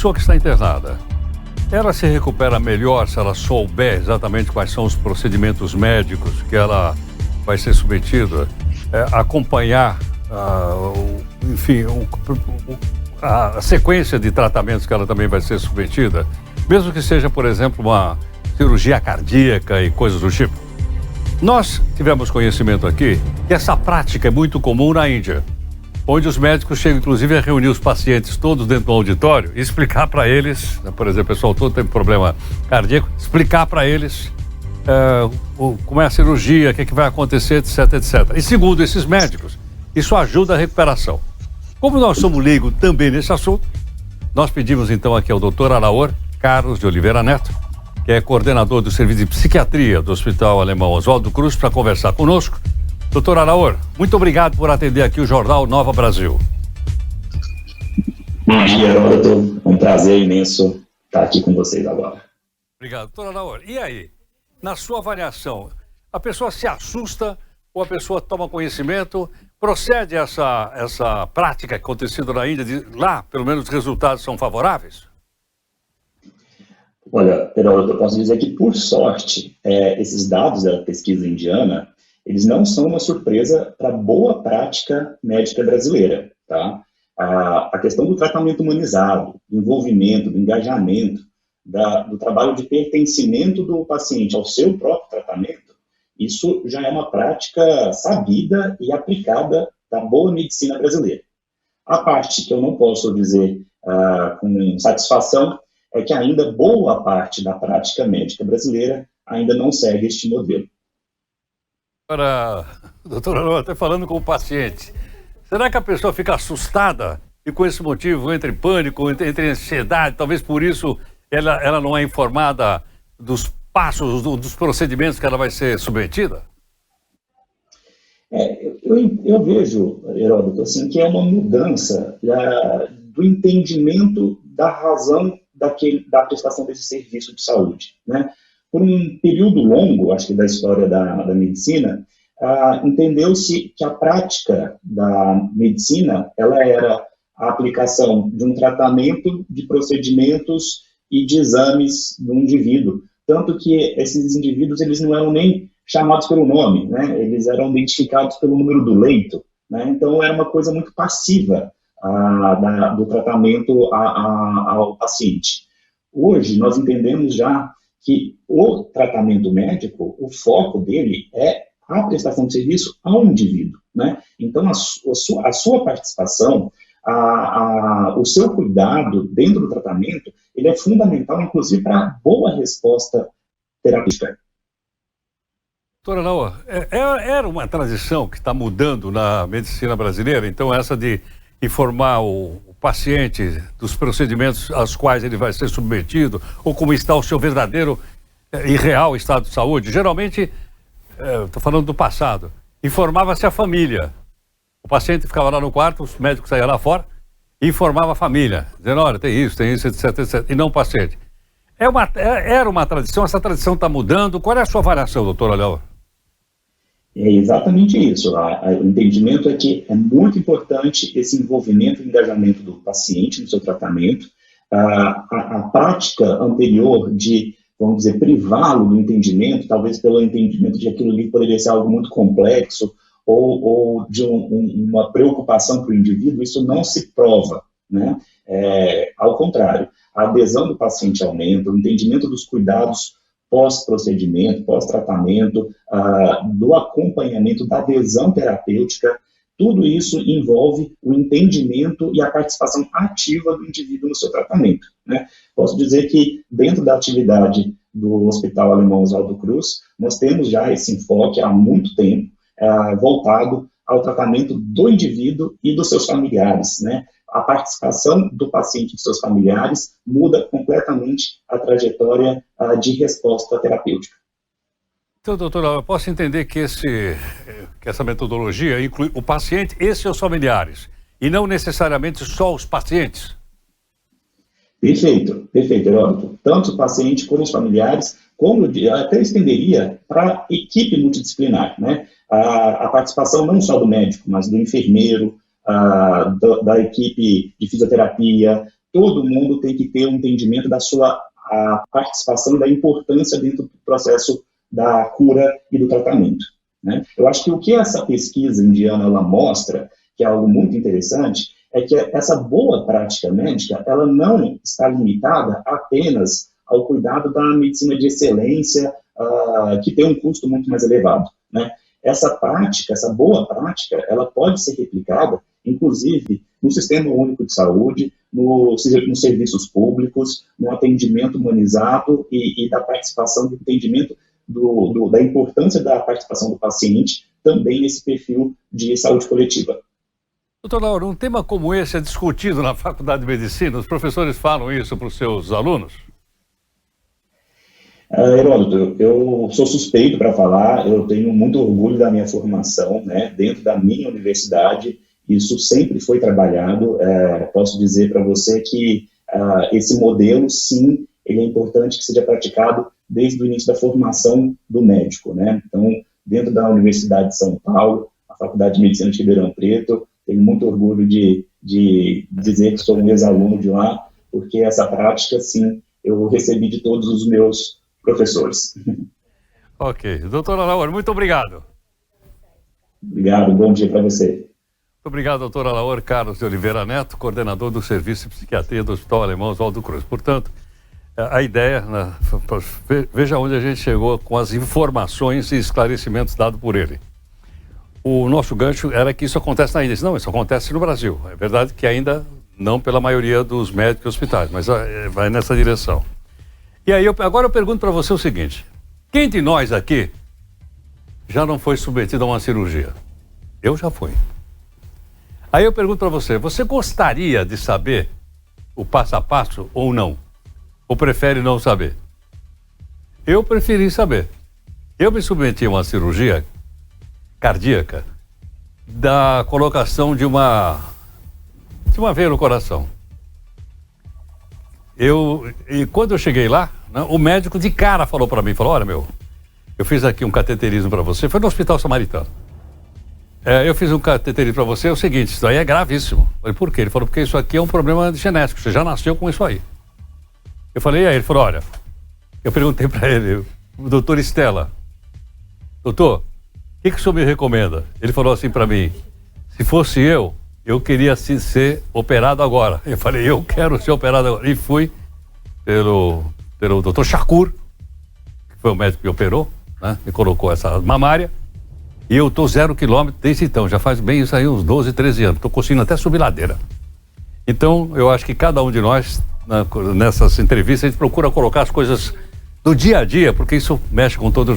Pessoa que está internada, ela se recupera melhor se ela souber exatamente quais são os procedimentos médicos que ela vai ser submetida, acompanhar, enfim, a sequência de tratamentos que ela também vai ser submetida, mesmo que seja, por exemplo, uma cirurgia cardíaca e coisas do tipo. Nós tivemos conhecimento aqui que essa prática é muito comum na Índia, onde os médicos chegam, inclusive, a reunir os pacientes todos dentro do auditório e explicar para eles, por exemplo, o pessoal todo tem problema cardíaco, explicar para eles como é a cirurgia, o que vai acontecer, etc, etc. E segundo esses médicos, isso ajuda a recuperação. Como nós somos leigos também nesse assunto, nós pedimos então aqui ao Dr. Alaor Carlos de Oliveira Neto, que é coordenador do Serviço de Psiquiatria do Hospital Alemão Oswaldo Cruz, para conversar conosco. Doutor Alaor, muito obrigado por atender aqui o Jornal Nova Brasil. Bom dia, Heródoto. É um prazer imenso estar aqui com vocês agora. Obrigado. Doutor Alaor, e aí? Na sua avaliação, a pessoa se assusta ou a pessoa toma conhecimento? Procede essa prática acontecendo na Índia? Lá, pelo menos, os resultados são favoráveis? Olha, Heródoto, eu posso dizer que, por sorte, esses dados da pesquisa indiana, eles não são uma surpresa para a boa prática médica brasileira, tá? A questão do tratamento humanizado, do envolvimento, do engajamento, do trabalho de pertencimento do paciente ao seu próprio tratamento, isso já é uma prática sabida e aplicada da boa medicina brasileira. A parte que eu não posso dizer com satisfação é que ainda boa parte da prática médica brasileira ainda não segue este modelo. Agora, doutora, até falando com o paciente, será que a pessoa fica assustada e com esse motivo entra em pânico, entra em ansiedade, talvez por isso ela não é informada dos passos, dos procedimentos que ela vai ser submetida? Eu vejo, Heródoto, assim, que é uma mudança do entendimento da razão da prestação desse serviço de saúde, né? Por um período longo, acho que da história da medicina, entendeu-se que a prática da medicina ela era a aplicação de um tratamento, de procedimentos e de exames do indivíduo. Tanto que esses indivíduos eles não eram nem chamados pelo nome, né? Eles eram identificados pelo número do leito, né? Então era uma coisa muito passiva do tratamento ao paciente. Hoje nós entendemos já que o tratamento médico, o foco dele é a prestação de serviço ao indivíduo, né? Então, a sua participação, o seu cuidado dentro do tratamento, ele é fundamental, inclusive, para a boa resposta terapêutica. Doutora Alaor, era uma tradição que está mudando na medicina brasileira, então essa de informar o paciente dos procedimentos aos quais ele vai ser submetido, ou como está o seu verdadeiro e real estado de saúde. Geralmente, estou falando do passado, informava-se a família. O paciente ficava lá no quarto, os médicos saíam lá fora e informava a família, dizendo, olha, tem isso, etc, etc, e não o paciente. Era uma tradição, essa tradição está mudando. Qual é a sua avaliação, doutor Alaor? É exatamente isso. O entendimento é que é muito importante esse envolvimento e engajamento do paciente no seu tratamento. A prática anterior de, vamos dizer, privá-lo do entendimento, talvez pelo entendimento de que aquilo ali poderia ser algo muito complexo ou de uma preocupação para o indivíduo, isso não se prova, né? Ao contrário, a adesão do paciente aumenta, o entendimento dos cuidados pós-procedimento, pós-tratamento, do acompanhamento, da adesão terapêutica, tudo isso envolve o entendimento e a participação ativa do indivíduo no seu tratamento, né? Posso dizer que dentro da atividade do Hospital Alemão Oswaldo Cruz, nós temos já esse enfoque há muito tempo, voltado ao tratamento do indivíduo e dos seus familiares, né? A participação do paciente e dos seus familiares muda completamente a trajetória de resposta terapêutica. Então, doutora, eu posso entender que essa metodologia inclui o paciente e seus familiares, e não necessariamente só os pacientes? Perfeito, Heródoto. Tanto o paciente como os familiares, como eu até estenderia para a equipe multidisciplinar, né? A participação não só do médico, mas do enfermeiro, da equipe de fisioterapia, todo mundo tem que ter um entendimento da sua participação e da importância dentro do processo da cura e do tratamento, né? Eu acho que o que essa pesquisa indiana ela mostra, que é algo muito interessante, é que essa boa prática médica, ela não está limitada apenas ao cuidado da medicina de excelência, que tem um custo muito mais elevado, né? Essa prática, essa boa prática, ela pode ser replicada, inclusive, no Sistema Único de Saúde, nos serviços públicos, no atendimento humanizado e da participação, do entendimento da importância da participação do paciente, também nesse perfil de saúde coletiva. Doutor Lauro, um tema como esse é discutido na Faculdade de Medicina? Os professores falam isso para os seus alunos? Heródoto, eu sou suspeito para falar, eu tenho muito orgulho da minha formação, né, dentro da minha universidade, isso sempre foi trabalhado, posso dizer para você que esse modelo, sim, ele é importante que seja praticado desde o início da formação do médico, né? Então, dentro da Universidade de São Paulo, a Faculdade de Medicina de Ribeirão Preto, tenho muito orgulho de dizer que sou um ex-aluno de lá, porque essa prática, sim, eu recebi de todos os meus professores. Ok. Doutora Laura, muito obrigado. Obrigado, bom dia para você. Muito obrigado, doutora Laura Carlos de Oliveira Neto, coordenador do Serviço de Psiquiatria do Hospital Alemão Oswaldo Cruz. Portanto, a ideia, veja onde a gente chegou com as informações e esclarecimentos dados por ele. O nosso gancho era que isso acontece na Índia. Não, isso acontece no Brasil. É verdade que ainda não pela maioria dos médicos e hospitais, mas vai nessa direção. E aí, agora eu pergunto para você o seguinte: quem de nós aqui já não foi submetido a uma cirurgia? Eu já fui. Aí eu pergunto para você, você gostaria de saber o passo a passo ou não? Ou prefere não saber? Eu preferi saber. Eu me submeti a uma cirurgia cardíaca da colocação de uma veia no coração. E quando eu cheguei lá, né, o médico de cara falou para mim, olha, eu fiz aqui um cateterismo para você, foi no Hospital Samaritano. Eu fiz um cateterismo para você, é o seguinte, isso aí é gravíssimo. Eu falei, por quê? Ele falou, porque isso aqui é um problema genético, você já nasceu com isso aí. Eu falei, e aí? Ele falou, olha, eu perguntei para ele, o doutor Estela, doutor, o que o senhor me recomenda? Ele falou assim para mim, se fosse eu queria ser operado agora. Eu falei, eu quero ser operado agora. E fui pelo doutor Shakur, que foi o médico que operou, né? Me colocou essa mamária. E eu tô 0 km desde então. Já faz bem isso aí, uns 12, 13 anos. Tô conseguindo até subir ladeira. Então, eu acho que cada um de nós, nessas entrevistas, a gente procura colocar as coisas do dia a dia, porque isso mexe com todos nós.